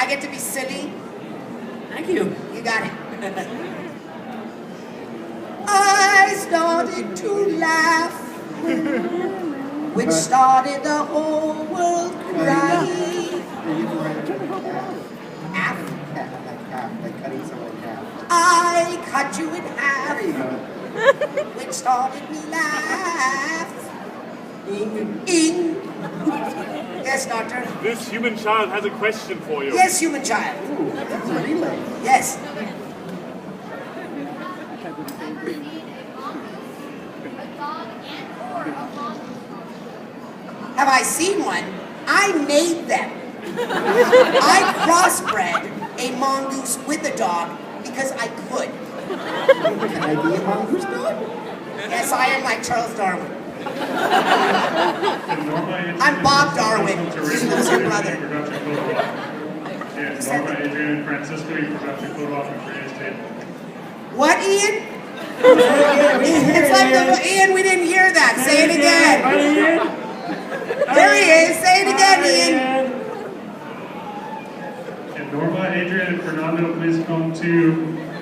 I get to be silly. Thank you. You got it. I started to laugh, which started the whole world crying. Half? Like cutting someone in half. I cut you in half, which started me laugh. Ing. Yes, doctor. This human child has a question for you. Yes, human child. Ooh, that's a relay. Yes. Have I seen one? I made them. I crossbred a mongoose with a dog because I could. Can I be a mongoose dog? Yes, I am like Charles Darwin. I'm Bob Darwin. He's your brother. Yeah, Norma, Adrian, and Francisco, you forgot your photo op and today's table. What, Ian? It's like Ian, we didn't hear that. Say it again. There he is. Say it again, Ian. And Norma, Adrian, and Fernando, please come to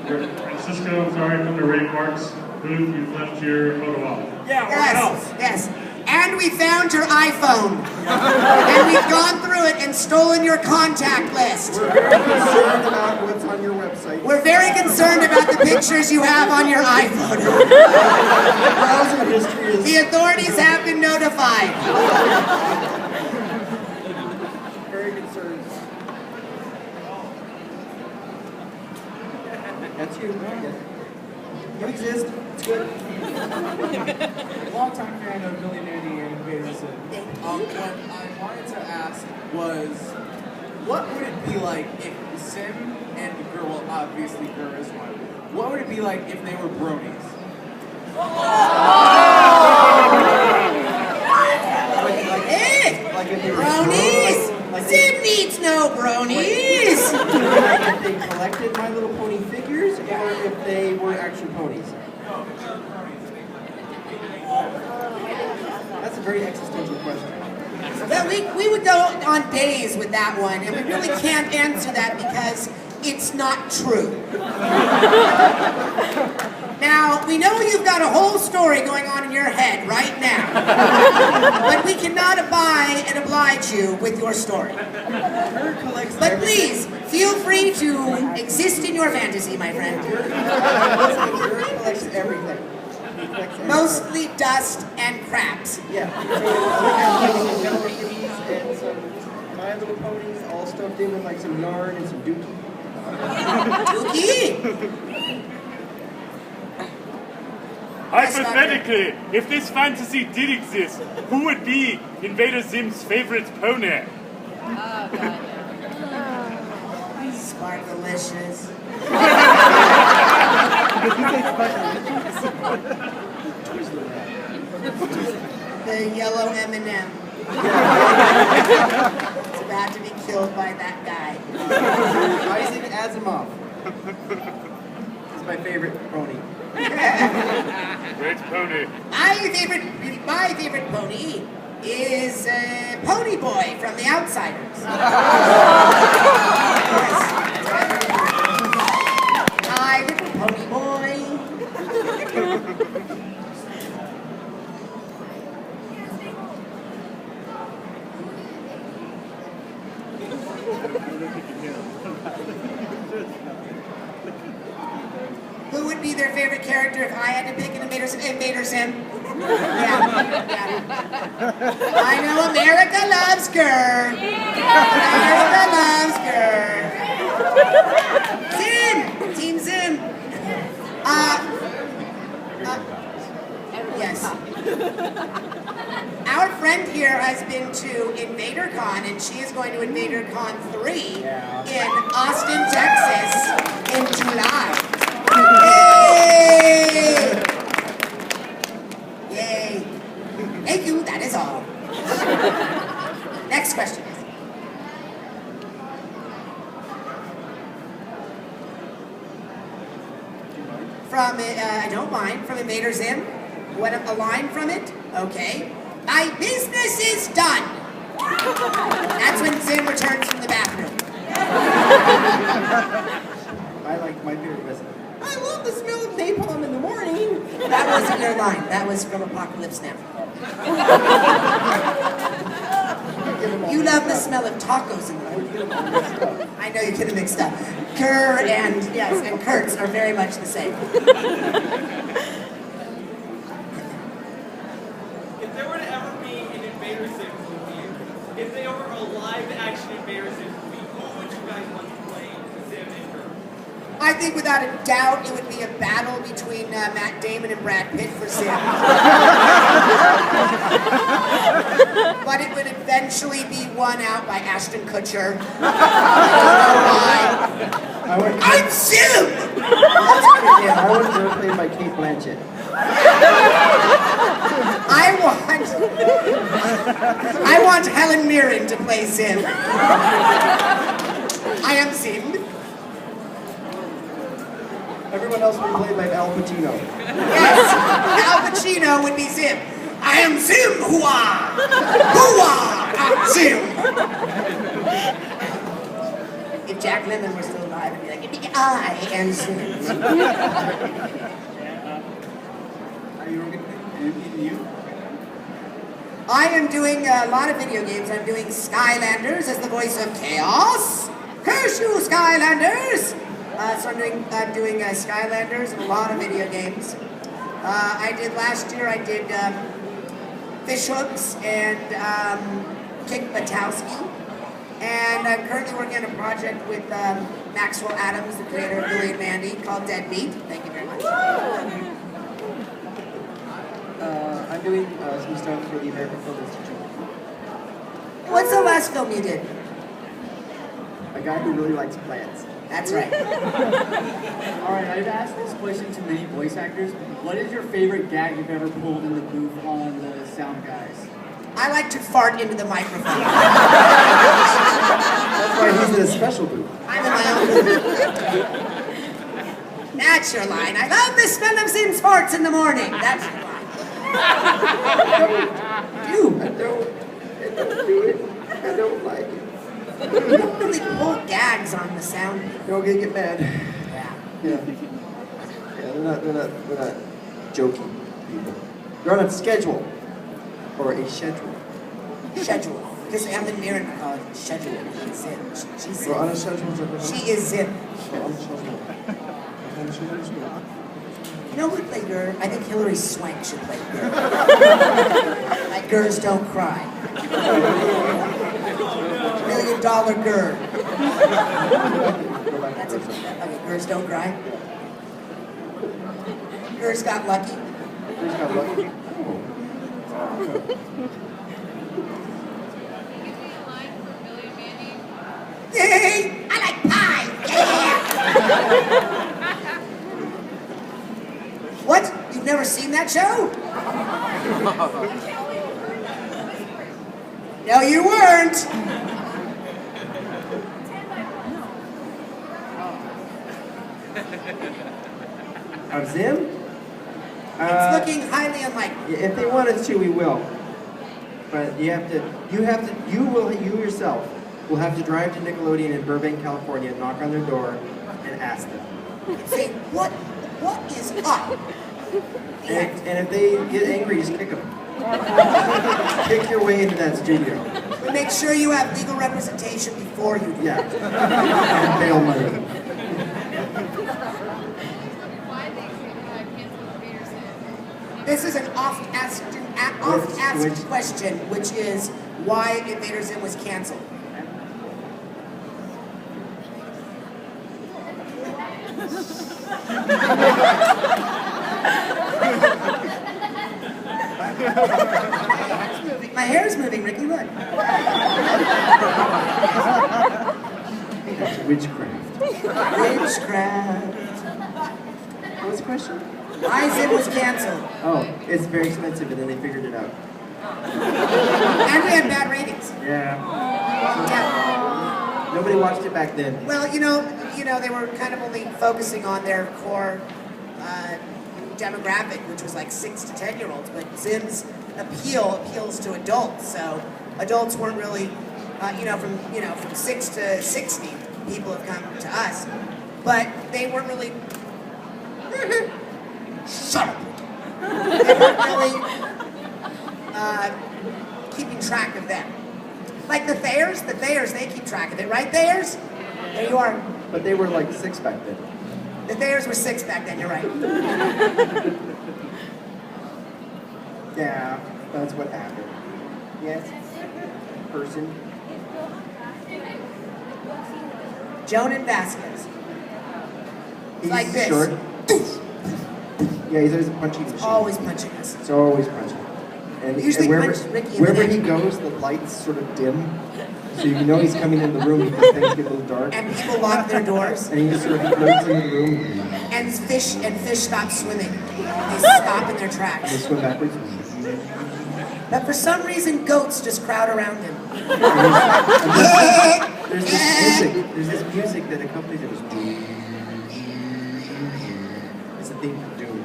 Francisco. I'm sorry, come to Ray Clark's booth. You've left your photo op. Yes. And we found your iPhone. And we've gone through it and stolen your contact list. We're very concerned about what's on your website. We're very concerned about the pictures you have on your iPhone. Browser history is... The authorities have been notified. Very concerned. That's you. Yes. You exist. It's good. Long-time fan of Millionaire and Invader Sim. What I wanted to ask was, what would it be like if Sim and the girl, well, obviously Gur is one, what would it be like if they were bronies? Like if they were Bronies! like Sim needs no bronies! Like if they collected My Little Pony figures, or if they were actual ponies. That's a very existential question. Well, we would go on days with that one, and we really can't answer that because it's not true. Now, we know you've got a whole story going on in your head right now, but we cannot abide and oblige you with your story. But please, feel free to exist in your fantasy, my friend. Gur collects everything. Mostly dust and craps. Yeah. And some My Little Ponies all stuffed in with like some yarn and some dookie. Dookie? Hypothetically, if this fantasy did exist, who would be Invader Zim's favorite pony? Oh, God. Sparkalicious. The yellow M&M. It's about to be killed by that guy. Isaac Asimov. He's my favorite pony. Great pony. My favorite pony is Pony Boy from The Outsiders. My little pony boy. Who would be their favorite character if I had to pick an Invader Sim? Yeah. I know America loves Gur. America loves Gur. Zim! Team Zim. Yes. Our friend here has been to Invader Con, and she is going to Invader Con 3 in Austin, Texas in July. Yay! Yay. Thank you, that is all. Next question. From, I don't mind, from Invader Zim. What, a line from it? Okay. My business is done. That's when Zim returns from the bathroom. That wasn't your line. That was from Apocalypse Now. You love the smell of tacos in the morning. I know you get them mixed up. Kerr and Kurtz are very much the same. If there were to ever be an Invader Sim movie, if they were a live-action Invader Sim movie, who would you guys want to play Sim and her? I think without a doubt it would be a battle between Matt Damon and Brad Pitt for Sim. But it would eventually be won out by Ashton Kutcher. I don't know why. I'm Sim! I want her played by Kate Blanchett. I want Helen Mirren to play Sim. I am Sim. Everyone else would be played by Al Pacino. Yes, Al Pacino would be Sim. I am Sim, hoo-ah! Hoo-ah! I'm Sim! If Jack Lemmon were still alive, I'd be like, I am Sim. Are you going to do you? I am doing a lot of video games. I'm doing Skylanders as the voice of Chaos. Curse you, Skylanders! So I'm doing Skylanders and a lot of video games. Last year I did Fish Hooks and Kick Batowski. And I'm currently working on a project with Maxwell Adams, the creator of Billy and Mandy, called Deadbeat. Thank you very much. I'm doing some stuff for the American Film Institute. What's the last film you did? A guy who really likes plants. That's right. Alright, I've asked this question to many voice actors. What is your favorite gag you've ever pulled in the booth on the Sound Guys? I like to fart into the microphone. That's why he's in a special booth. I'm in my own booth. That's your line. I love the smell of Sim's farts in the morning. That's your line. I don't do it. I don't like it. You don't really pull gags on the sound. Don't get mad. Yeah. Yeah, they're not joking people. They're on a schedule. Or a schedule. Schedule. Because Ellen Mirren called it schedule. She's Zim. She's We're on a Zim. schedule. She is Zim. On a schedule. You know who would play Gur? I think Hilary Swank should play Gur. Like Gurs Don't Cry. $1 million Gur. That's okay, Gurs Don't Cry. Gurs Got Lucky. Who's got lucky? Yay! I like pie! Yeah! What? You've never seen that show? No, you weren't! Of Zim? It's looking highly unlikely. If they want us to, we will. But you yourself will have to drive to Nickelodeon in Burbank, California, knock on their door, and ask them. Say, what is up? And if they get angry, just kick them. Kick your way into that studio. But make sure you have legal representation before you do. Yeah. And bail money. This is an oft-asked question, which is why Invader Zim was canceled. My hair's moving, Rikki, look. That's witchcraft. Witchcraft. What was the question? Why Zim was canceled. Oh, it's very expensive, and then they figured it out. And we had bad ratings. Yeah. Yeah. Nobody watched it back then. Well, you know, they were kind of only focusing on their core demographic, which was like 6 to 10-year-olds. But Zim's appeals to adults. So adults weren't really, from 6 to 60, people have come to us, but they weren't really. Shut up. They weren't really keeping track of them. Like the Thayers, they keep track of it, right, Thayers? There you are. But they were like 6 back then. The Thayers were 6 back then, you're right. Yeah, that's what happened. Yes. Person. Joan and Vasquez. He's like this. short. Yeah, he's always a punching machine. Always punching us. It's always punching. And Usually wherever, punch Rikki in the wherever neck. he goes, the lights sort of dim. So you know he's coming in the room because things get a little dark. And people lock their doors. And he just sort of floats in the room. And fish stop swimming. They stop in their They tracks. swim backwards. But for some reason, goats just crowd around him. There's this music that accompanies it. It's the theme from Doom.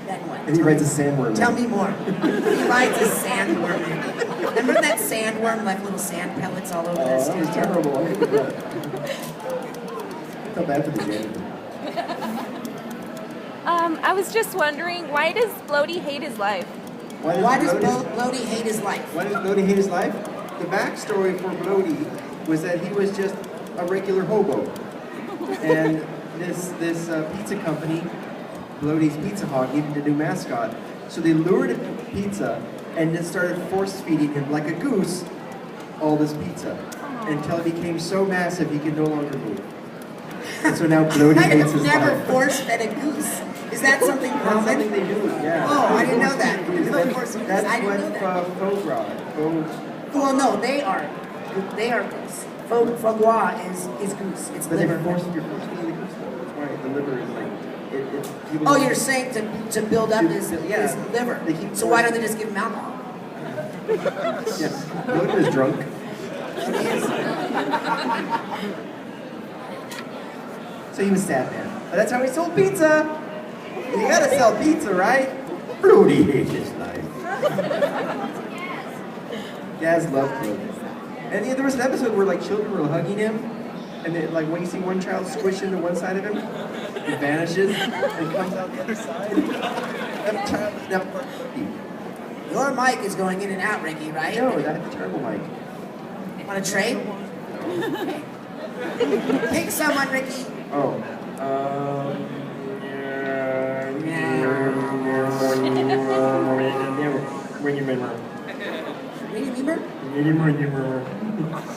Then what? And he rides a sandworm. Tell me more. He rides a sandworm. Remember that sandworm left little sand pellets all over the That was studio? terrible. I hated that. I felt bad for the janitor. I was just wondering, why does Bloaty hate his life? Why does Bloaty hate his life? Why does Bloaty hate his life? The backstory for Bloaty was that he was just a regular hobo. And this pizza company, Bloaty's Pizza Hog, needed a new mascot. So they lured him to pizza and just started force feeding him like a goose all this pizza until it became so massive he could no longer move. And so now Bloaty I hates have his never life. force-fed a goose. Is that something That's common? something they do, yeah. Oh, I didn't know that. That's I didn't know that. what faux gras. Well, no, they are goose. Foie gras is goose. It's But liver. you're forcing the goose though. That's why the liver is like people Oh, you're saying to build up his yeah. liver. They keep So why don't they just give him alcohol? Yes. Bloaty is drunk. He is. So he was sad, man. But that's how he sold pizza. You gotta sell pizza, right? Bloaty hates his life. Gaz loved Bloaty. And yeah, there was an episode where like children were hugging him, and then like when you see one child squish into one side of him, it vanishes and comes out the other side. That child is now Bloaty. Your mic is going in and out, Rikki, right? No, that's a terrible mic. Want to trade? Pick someone, Rikki. Oh.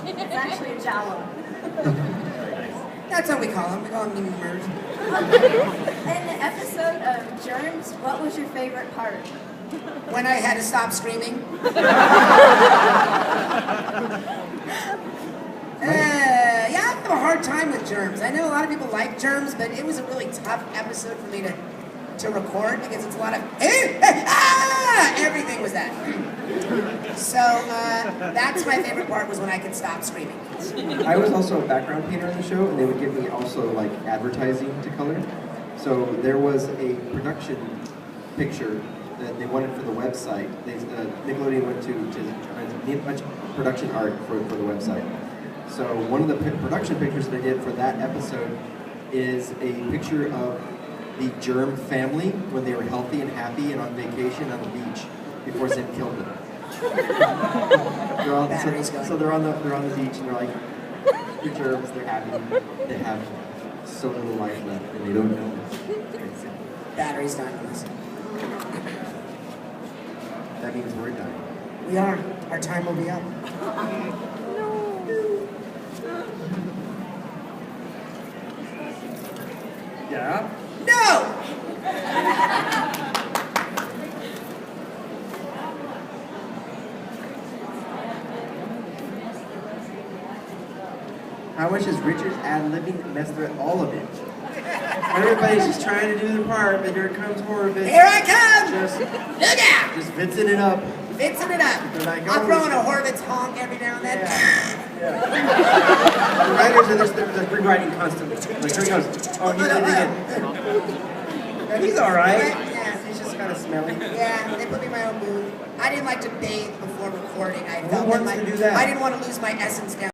It's actually a Jawa. That's what we call him. We call him Nimers. In the episode of Germs, what was your favorite part? When I had to stop screaming. Yeah, I have a hard time with Germs. I know a lot of people like Germs, but it was a really tough episode for me to record because it's a lot of everything was that. So that's my favorite part was when I could stop screaming. I was also a background painter on the show, and they would give me also like advertising to color. So there was a production picture that they wanted for the website. Nickelodeon went to need a bunch of production art for the website. So one of the production pictures they did for that episode is a picture of the Germ family when they were healthy and happy and on vacation on the beach before Zim killed them. So they're on the beach and they're like, the germs, they're happy, they have so little life left and they don't know. Battery's dying on us. That means we're dying. We are. Our time will be up. Yeah? No! How much is Richard's ad-libbing messed with all of it? Everybody's just trying to do their part, but here comes Horvitz. Here I come! Just Look out! Vincing it up. Fixing it up. Like, I'll throw in a Horvitz honk every now and then. The writers are just they're rewriting constantly. Like, here he goes. Oh, he's in again. Yeah, he's all right. Yeah. He's just kind of smelly. Yeah, they put me in my own booth. I didn't like to bathe before recording. I Who felt wants that to do that? I didn't want to lose my essence down.